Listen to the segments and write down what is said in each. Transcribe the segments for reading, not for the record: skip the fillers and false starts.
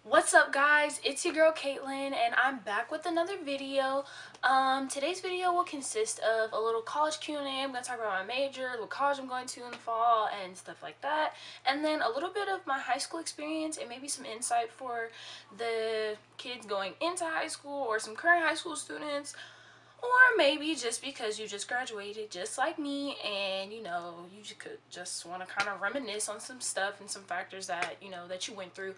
What's up guys, it's your girl Caitlin and I'm back with another video. Today's video will consist of a little college Q&A. I'm going to talk about my major, what college I'm going to in the fall and stuff like that, and then a little bit of my high school experience and maybe some insight for the kids going into high school or some current high school students, or maybe just because you just graduated just like me and you could just want to kind of reminisce on some stuff and some factors that that you went through.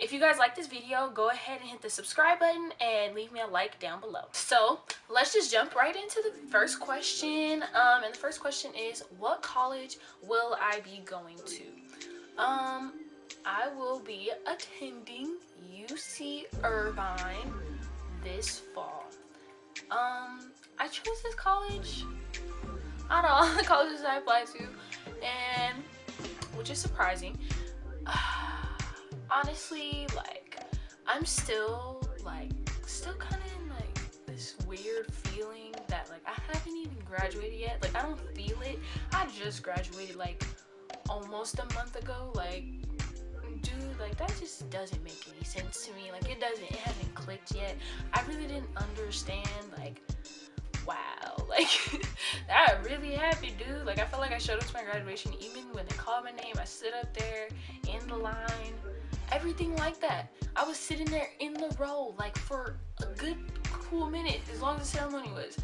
If you guys like this video, go ahead and hit the subscribe button and leave me a like down below. So let's just jump right into the first question. And the first question is, what college will I be going to? I will be attending UC Irvine this fall. I chose this college out of all the colleges I applied to, and which is surprising. Honestly, I'm still kind of in this weird feeling that I haven't even graduated yet. I don't feel it. I just graduated almost a month ago. Dude, that just doesn't make any sense to me. It hasn't clicked yet. I really didn't understand wow, that really happened, dude. I felt like I showed up to my graduation. Even when they called my name, I stood up there in the line, everything like that. I was sitting there in the row for a good cool minute, as long as the ceremony was,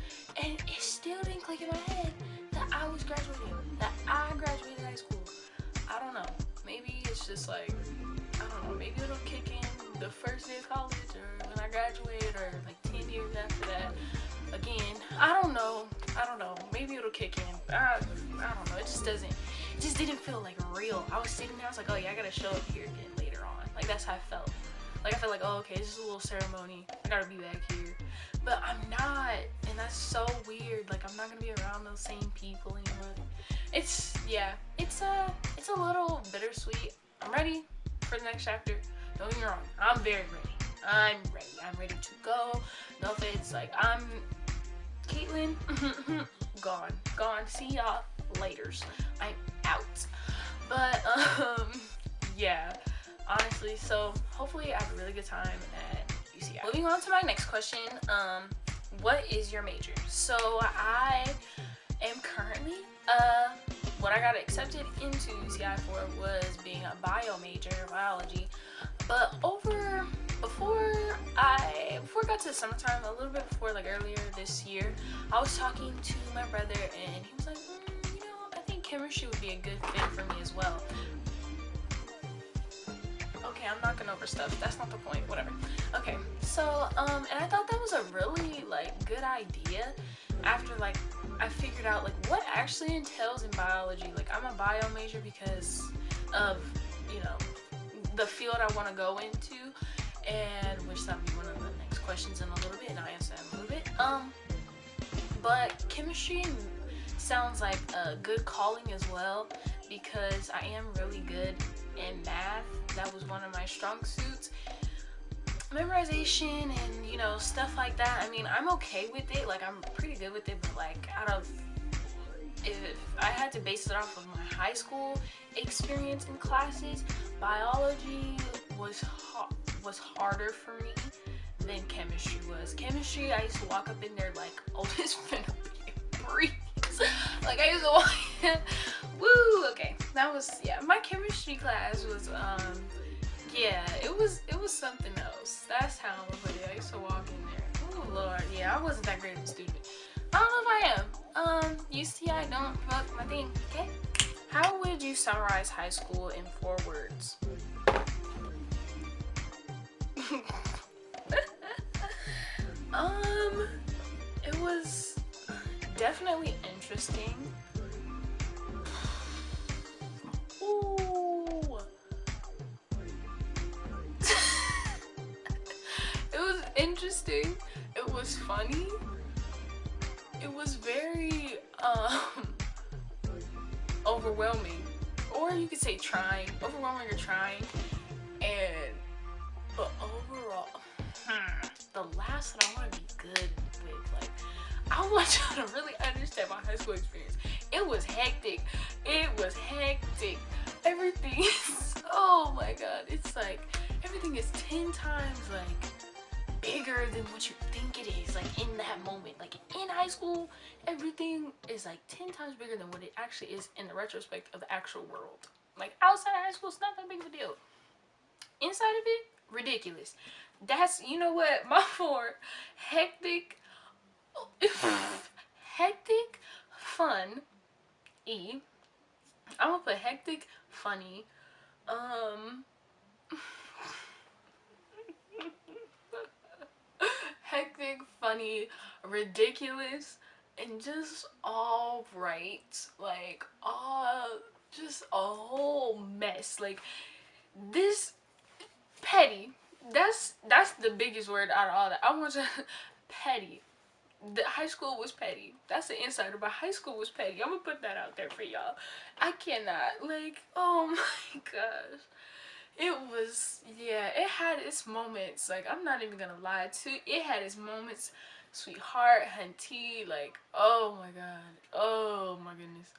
and it still didn't click in my head that I was graduating, that I graduated high school. I don't know, maybe it's just I don't know, maybe it'll kick in the first day of college or when I graduate or 10 years after that. Again, I don't know, maybe it'll kick in. I don't know, it just didn't feel real. I was sitting there, I was like, oh yeah, I gotta show up here again later on. that's how I felt. I felt oh, okay, this is a little ceremony, I gotta be back here, but I'm not, and that's so weird. I'm not gonna be around those same people anymore. It's a little bittersweet. I'm ready for the next chapter, don't get me wrong, I'm very ready. I'm ready to go. No offense, I'm Caitlin, gone. See y'all laters. I'm out. But yeah, honestly, so hopefully I have a really good time at UCI. Moving on to my next question, what is your major? So I am currently what I got accepted into UCI for was being a bio major, biology. But before I got to the summertime, a little bit before, earlier this year, I was talking to my brother and he was like, I think chemistry would be a good fit for me as well. Okay, I'm knocking over stuff. That's not the point. Whatever. Okay, so and I thought that was a really good idea after I figured out what actually entails in biology. I'm a bio major because of the field I want to go into, and which that'll be one of the next questions in a little bit, and I'll answer that in a little bit. But chemistry sounds like a good calling as well, because I am really good in math. That was one of my strong suits. Memorization and stuff like that, I mean, I'm okay with it. I'm pretty good with it, but if I had to base it off of my high school experience in classes, biology was harder for me than chemistry was. Chemistry, I used to walk up in there oh, this finna be a breeze. I used to walk in, woo, okay. That was, yeah, my chemistry class was, yeah, it was something else. That's how I would put it. I used to walk in there. Oh Lord, yeah, I wasn't that great of a student. I don't know if I am. UCI don't fuck my thing, okay? How would you summarize high school in 4 words? It was definitely interesting. Ooh. It was interesting. It was funny. It was very overwhelming, or you could say trying. Overwhelming or trying. But overall, the last one I want to be good with. I want y'all to really understand my high school experience. It was hectic. Everything. oh my god, it's like everything is 10 times like bigger than what you think it is, like in that moment. Like in high school, everything is like 10 times bigger than what it actually is in the retrospect of the actual world. Like outside of high school, it's not that big of a deal. Inside of it, ridiculous. That's, you know what, my for hectic hectic fun e I'm gonna put hectic funny hectic, funny, ridiculous, and just all right. Like, all just a whole mess. Like this petty. That's the biggest word out of all that. I want to petty. The high school was petty. That's the insider, but high school was petty. I'm gonna put that out there for y'all. I cannot, like, oh my gosh. It was, yeah, it had its moments. Like, I'm not even gonna lie to you. It had its moments. Sweetheart, Hunty, like, oh my god. Oh my goodness.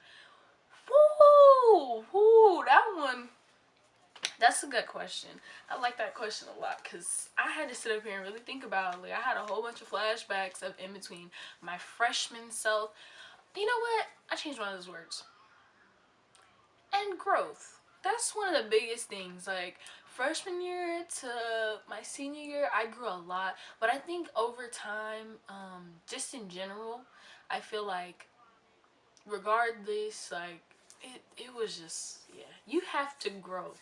Woo! Woo! That one, that's a good question. I like that question a lot because I had to sit up here and really think about it. Like, I had a whole bunch of flashbacks of in between my freshman self. You know what? I changed one of those words. And growth. That's one of the biggest things. Like, freshman year to my senior year, I grew a lot. But I think over time, just in general, I feel like regardless, like, it was just, yeah, you have to grow.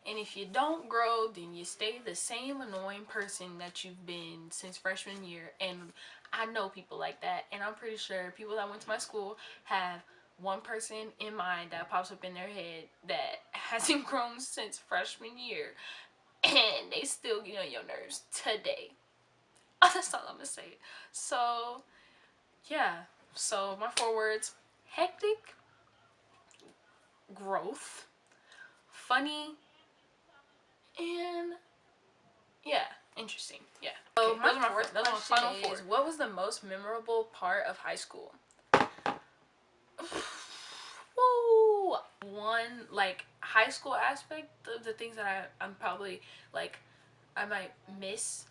And if you don't grow, then you stay the same annoying person that you've been since freshman year. And I know people like that, and I'm pretty sure people that went to my school have one person in mind that pops up in their head that hasn't grown since freshman year, and they still get on your nerves today. That's all I'm gonna say. So yeah, so my 4 words: hectic, growth, funny, and yeah, interesting. Yeah. So my fourth question is, what was the most memorable part of high school? Woo! One, like, high school aspect of the things that I'm probably, like, I might miss,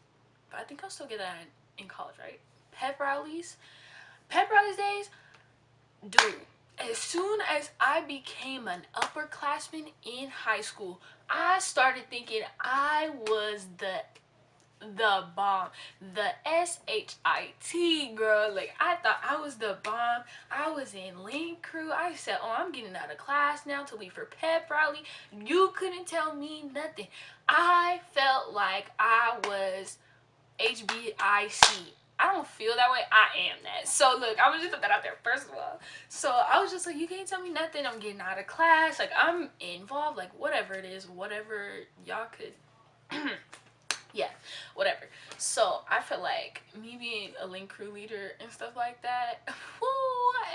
but I think I'll still get that in college, right? Pep rallies. Pep rallies days, dude. As soon as I became an upperclassman in high school, I started thinking I was the bomb, the SHIT, girl. Like, I thought I was the bomb. I was in link crew. I said, oh, I'm getting out of class now to leave for pep rally. You couldn't tell me nothing. I felt like I was HBIC. I don't feel that way. I am that. So look, I was just put that out there first of all. So I was just like, you can't tell me nothing. I'm getting out of class. Like, I'm involved. Like, whatever it is, whatever y'all could yeah, whatever. So I feel like me being a link crew leader and stuff like that, woo,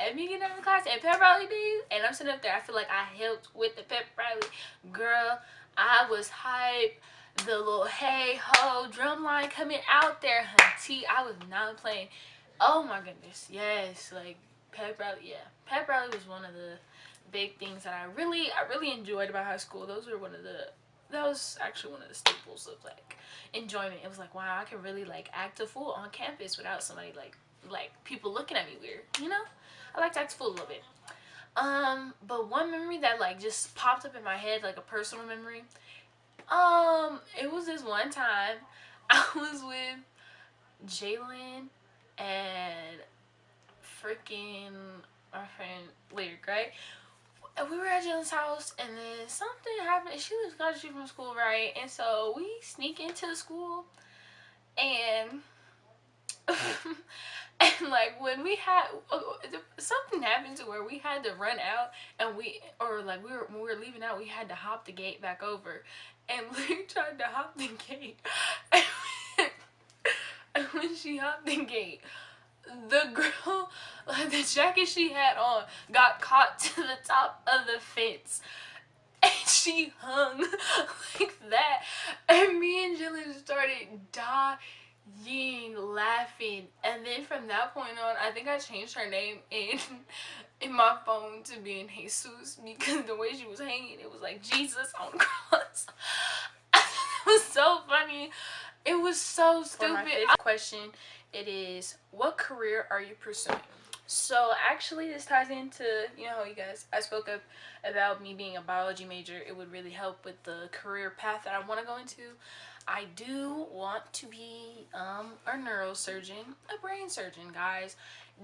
and me getting out of class at pep rally days, and I'm sitting up there, I feel like I helped with the pep rally. Girl, I was hype. The little hey ho drum line coming out there, hunty. I was not playing. Oh my goodness, yes, like pep rally. Yeah, pep rally was one of the big things that I really enjoyed about high school. Those were that was actually one of the staples of like enjoyment. It was like, wow, I can really like act a fool on campus without somebody like people looking at me weird, you know? I like to act a fool a little bit. But one memory that like just popped up in my head, like a personal memory, it was this one time I was with Jalen and freaking our friend Lyric, right? And we were at Jalen's house, and then something happened. She lives across the street from school, right? And so we sneak into the school, and and like when we had something happened to where we had to run out, and when we were leaving out, we had to hop the gate back over, and we tried to hop the gate, and when she hopped the gate, the girl, like, the jacket she had on got caught to the top of the fence, and she hung like that, and me and Jillian started dying yin, laughing. And then from that point on, I think I changed her name in my phone to being Jesus, because the way she was hanging, it was like Jesus on the cross. It was so funny. It was so stupid. For my fifth question, it is, what career are you pursuing? So actually this ties into, you know, you guys, I spoke up about me being a biology major. It would really help with the career path that I want to go into. I do want to be a neurosurgeon, a brain surgeon, guys.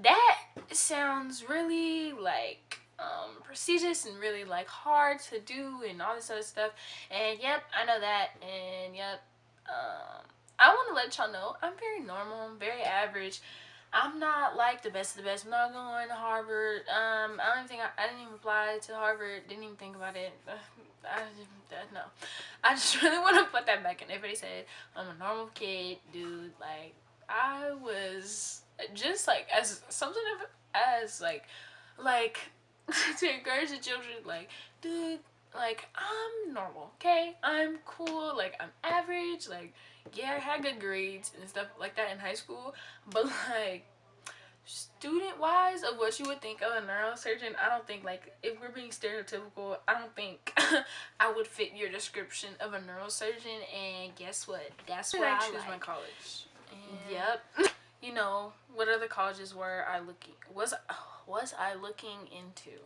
That sounds really like prestigious and really like hard to do and all this other stuff. And yep, I know that. And yep, I want to let y'all know I'm very normal, I'm very average. I'm not like the best of the best. I'm not going to Harvard. I don't even think I didn't even apply to Harvard. Didn't even think about it. No. I just really want to put that back in. Everybody said I'm a normal kid, dude. Like, I was just like, as something of as like to encourage the children, like, dude, like, I'm normal, okay? I'm cool, like, I'm average, like, yeah, I had good grades and stuff like that in high school, but like, student wise of what you would think of a neurosurgeon, I don't think, like, if we're being stereotypical, I don't think I would fit your description of a neurosurgeon. And guess what, that's where I choose my college. And yep. You know, what other colleges were I looking was I looking into?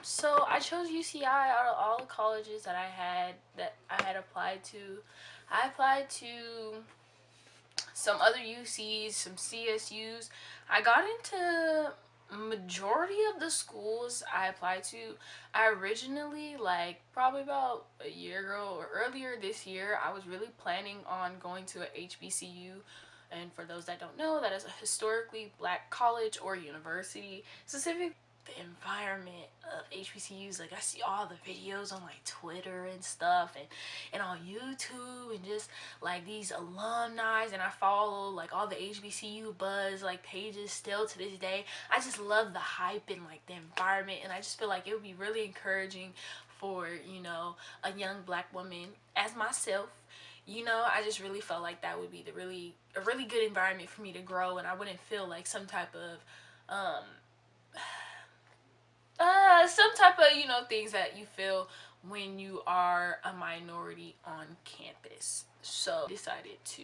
So I chose UCI out of all the colleges that I had applied to. I applied to some other UCs, some CSUs. I got into majority of the schools I applied to. I originally, like, probably about a year ago or earlier this year, I was really planning on going to a HBCU. And for those that don't know, that is a historically black college or university. Specific the environment of HBCUs, like, I see all the videos on like Twitter and stuff, and on YouTube, and just like these alumni, and I follow like all the HBCU buzz like pages still to this day. I just love the hype and like the environment, and I just feel like it would be really encouraging for, you know, a young black woman as myself. You know, I just really felt like that would be a really good environment for me to grow, and I wouldn't feel like some type of you know, things that you feel when you are a minority on campus. So I decided to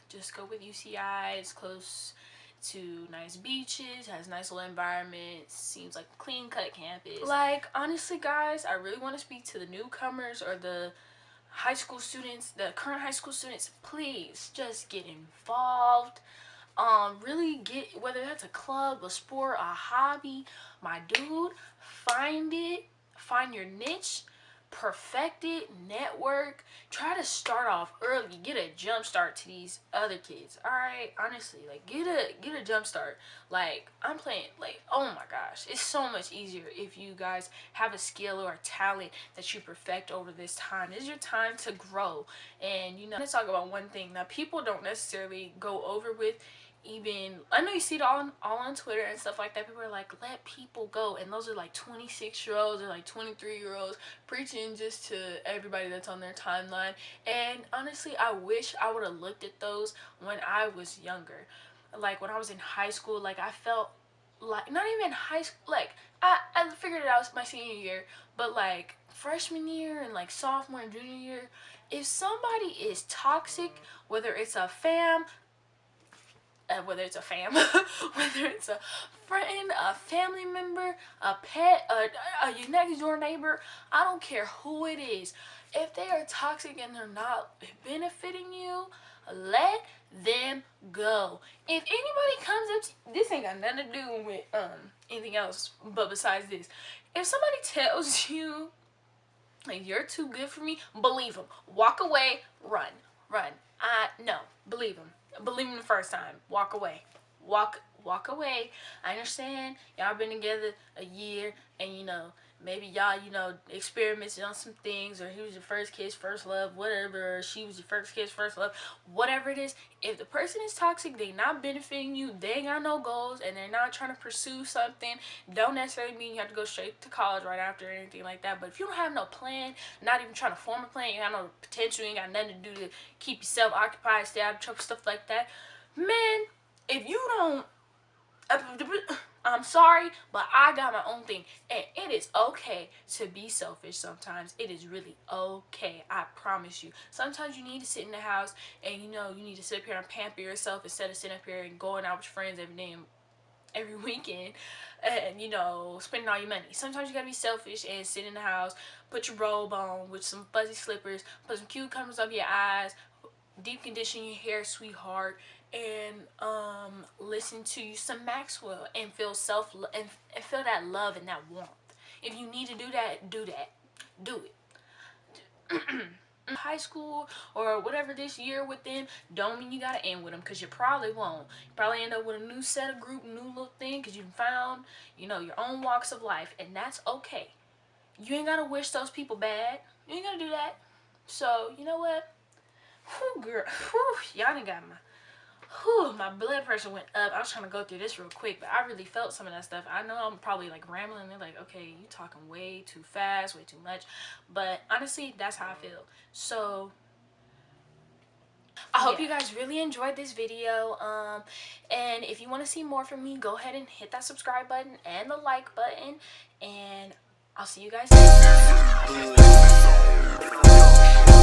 just go with UCI. It's close to nice beaches, has nice little environment, seems like a clean cut campus. Like, honestly guys, I really want to speak to the newcomers or the high school students, the current high school students. Please just get involved. Really get, whether that's a club, a sport, a hobby, my dude, find your niche, perfect it, network, try to start off early, get a jump start to these other kids. All right, honestly, like, get a jump start. Like, I'm playing, like, oh my gosh, it's so much easier if you guys have a skill or a talent that you perfect over this time. This is your time to grow. And, you know, let's talk about one thing that people don't necessarily go over with. Even, I know you see it all on Twitter and stuff like that. People are like, let people go, and those are like 26-year-olds or like 23-year-olds preaching just to everybody that's on their timeline. And honestly, I wish I would have looked at those when I was younger. Like, when I was in high school, like, I felt like, not even high school, like, I figured it out my senior year, but like freshman year and like sophomore and junior year, if somebody is toxic, whether it's a whether it's a whether it's a friend, a family member, a pet, your next door neighbor, I don't care who it is. If they are toxic and they're not benefiting you, let them go. If anybody comes up to, this ain't got nothing to do with anything else, but besides this, if somebody tells you like you're too good for me, believe them. Walk away, run. No, believe them. Believe them the first time. Walk away. Walk away. I understand y'all been together a year, and you know maybe y'all, you know, experimented on some things, or he was your first kiss, first love, whatever, or she was your first kiss, first love, whatever it is. If the person is toxic, they not benefiting you, they ain't got no goals, and they're not trying to pursue something, don't necessarily mean you have to go straight to college right after or anything like that. But if you don't have no plan, not even trying to form a plan, you have no potential, you ain't got nothing to do to keep yourself occupied, stay out of trouble, stuff like that, man, if you don't, I'm sorry, but I got my own thing, and it is okay to be selfish sometimes. It is really okay, I promise you. Sometimes you need to sit in the house and, you know, you need to sit up here and pamper yourself instead of sitting up here and going out with your friends every day and every weekend and, you know, spending all your money. Sometimes you gotta be selfish and sit in the house, put your robe on with some fuzzy slippers, put some cucumbers up your eyes, deep condition your hair, sweetheart, and listen to some Maxwell and feel and feel that love and that warmth. If you need to do that, do that. Do it. High school or whatever this year with them don't mean you gotta end with them, because you probably won't. You probably end up with a new set of group, new little thing, because you found, you know, your own walks of life, and that's okay. You ain't gotta wish those people bad. You ain't gotta do that. So you know what? Whew, girl, whew, y'all done got my blood pressure went up. I was trying to go through this real quick, but I really felt some of that stuff. I know I'm probably like rambling. They're like, okay, you talking way too fast, way too much. But honestly, that's how I feel. So I hope you guys really enjoyed this video. And if you want to see more from me, go ahead and hit that subscribe button and the like button. And I'll see you guys next time.